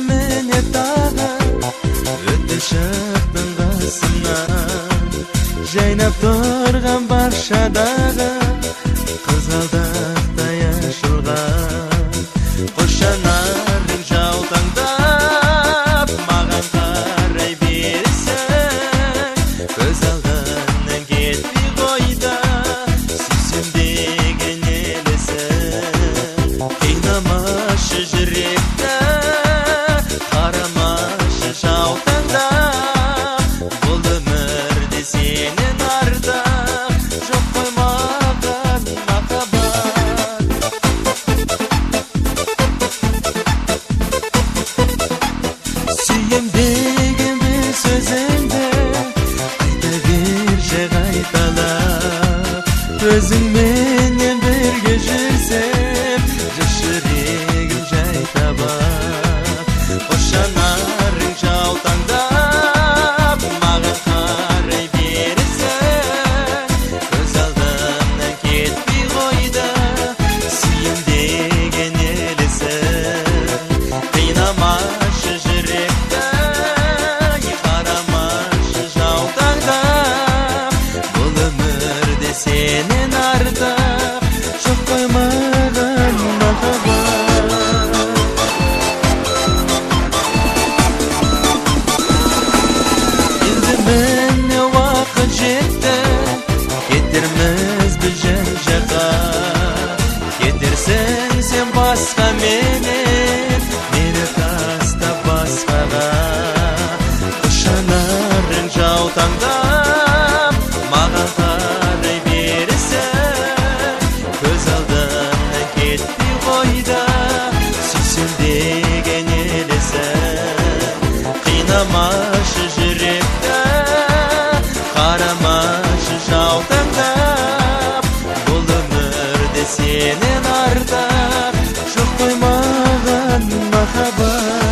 mene tağa ötüşüptün qasımdan Jaynap turgan barşadağı Kızaldaqda yaşılgan Qo'shanarning jалтаңдап Маған қарай берсең Көз алдымнан кетпей қойда Сүйсем деген елесің Қинамашы жүректі Қарамашы жалтаңдап Бұл өмірде сенен артық Жоқ қой маған махаббат Сүйем деген бір сөзіңді Айта берші қайталап Өзіңменен бірге жүрсем Жас жүрегім жай табар Қошанарың жалтаңдап Маған қарай берсең Көз алдымнан кетпей қойда Сүйем деген елесің Қинамашы жүректі Қарамашы жалтаңдап Бұл өмірде сенен артық Жоқ қой маған махаббат Енді міне уақыт жетті Кетерміз біз жан-жаққа Кетерсің сен басқа менен Мені тастап басқаға Қошанарың жаутаңдап Маған қарай берсең Көз алдымнан кетпей қойда Сүйсем деген елесің Қинамашы жүректі Қарамашы жаутаңдап Бұл өмірде сенен артық Жоқ қой маған махаббат